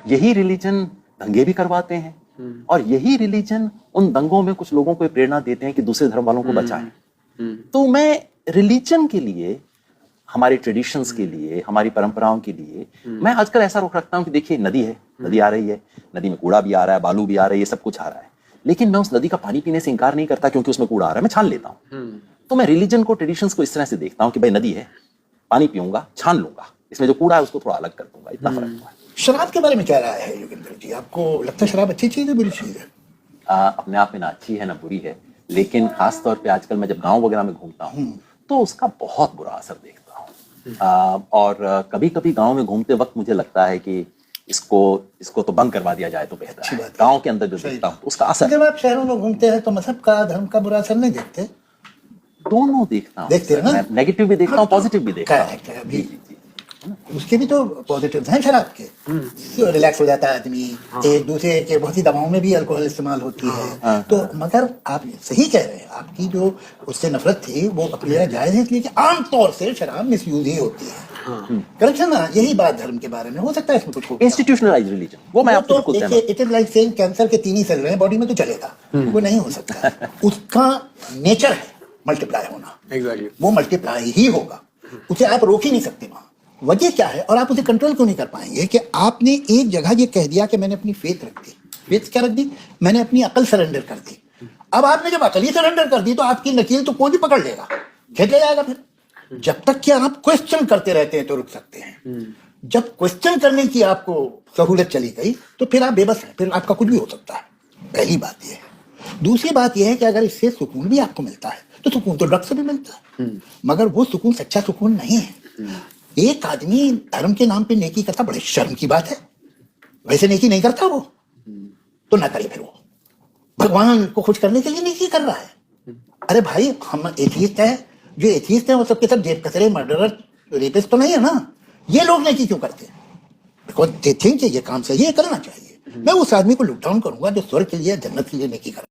یہی ریلیجن دنگے بھی کرواتے ہیں اور یہی ریلیجن ان دنگوں میں کچھ لوگوں کو پریرنا دیتے ہیں کہ دوسرے دھرم والوں کو بچائیں. تو میں ریلیجن کے لیے، ہمارے ٹریڈیشنز کے لیے، ہماری پرمپراؤں کے لیے میں آج کل ایسا رخ رکھتا ہوں کہ دیکھیے ندی ہے، ندی آ رہی ہے، ندی میں کوڑا بھی آ رہا ہے، بالو بھی آ رہا ہے، یہ سب کچھ آ رہا ہے، لیکن میں اس ندی کا پانی پینے سے انکار نہیں کرتا کیونکہ اس میں کوڑا آ رہا ہے، میں چھان لیتا ہوں. تو میں ریلیجن کو، ٹریڈیشنز کو اس طرح سے دیکھتا ہوں کہ بھائی ندی ہے، پانی پیوں گا، چھان لوں گا، اس میں جو کوڑا ہے اس کو تھوڑا الگ کر دوں گا، اتنا فرق ہوا ہے. شراب کے بارے میں کیا رائے ہے یوگیندر جی؟ آپ کو لگتا ہے شراب اچھی چیز ہے بری چیز ہے؟ اپنے آپ میں نہ اچھی ہے نہ بری ہے، لیکن خاص طور پہ آج کل میں جب گاؤں وغیرہ میں گھومتا ہوں تو اس کا بہت برا اثر دیکھتا ہوں. اور کبھی کبھی گاؤں میں گھومتے وقت مجھے لگتا ہے کہ اس کو تو بند کروا دیا جائے تو بہتر ہے. گاؤں کے اندر جو دیکھتا ہوں اس کا اثر، جب آپ شہروں میں گھومتے ہیں تو مذہب کا، دھرم کا برا اثر نہیں دیکھتے؟ دونوں دیکھتا ہوں. دیکھتے ہیں نا؟ میں نیگیٹو بھی دیکھتا ہوں، پازیٹیو بھی دیکھتا ہوں. جی جی جی. اس کے بھی تو پازیٹیوز ہیں شراب کے. ریلیکس ہو جاتا ہے آدمی، ایک دوسرے کے بہت سی دواؤں میں بھی الکوہل استعمال ہوتی ہے. تو مگر آپ صحیح کہہ رہے ہیں، آپ کی جو اس سے نفرت تھی وہ اپنی جگہ جائز ہے، اس لیے کہ عام طور سے شراب مس یوز ہی ہوتی ہے. کریکشن نا، یہی بات دھرم کے بارے میں ہو سکتا ہے اس میں کچھ انسٹیٹیوشنلائز ریلیجن، وہ میں آپ کو بالکل دیکھیے، it is like seeing cancer کے 3 ہی سیل رہے ہیں باڈی میں تو چلے گا، وہ نہیں ہو سکتا. اس کا نیچر ہے ملٹیپلائی ہونا، وہ ملٹیپلائی ہی ہوگا، اسے آپ روک ہی نہیں سکتے. وہاں وجہ کیا ہے اور آپ اسے کنٹرول کیوں نہیں کر پائیں گے کہ آپ نے ایک جگہ یہ کہہ دیا کہ میں نے اپنی فیتھ رکھ دی. فیتھ کیا رکھ دی؟ میں نے اپنی عقل سرنڈر کر دی. اب آپ نے جب عقل ہی سرنڈر کر دی تو آپ کی نکیل تو کوئی بھی پکڑ لے گا، کھینچ لے جائے گا. پھر جب تک کہ آپ کوشچن کرتے رہتے ہیں تو رک سکتے ہیں. جب کوشچن کرنے کی آپ کو سہولت چلی گئی تو پھر آپ بے بس ہیں، پھر آپ کا کچھ بھی ہو سکتا ہے. پہلی بات یہ ہے. دوسری بات یہ ہے کہ اگر اس سے سکون بھی آپ کو ملتا ہے تو سکون تو ڈرگ سے بھی ملتا ہے، مگر وہ سکون سچا سکون نہیں ہے. ایک آدمی دھرم کے نام پہ نیکی کرتا بڑے شرم کی بات ہے. ویسے نیکی نہیں کرتا وہ تو نہ کرے. پھر وہ بھگوان کو خوش کرنے کے لیے نیکی کر رہا ہے. ارے بھائی، ہم ایتھیسٹ ہیں، جو ایتھیسٹ ہیں وہ سب کے سب جیب کترے، مرڈرر، ریپسٹ تو نہیں ہے نا. یہ لوگ نیکی کیوں کرتے ہیں؟ بیکاز دے تھنک کہ یہ کام صحیح ہے، کرنا چاہیے. میں اس آدمی کو لک ڈاؤن کروں گا جو سورگ کے لیے، جنت کے لیے نیکی کرتا ہے.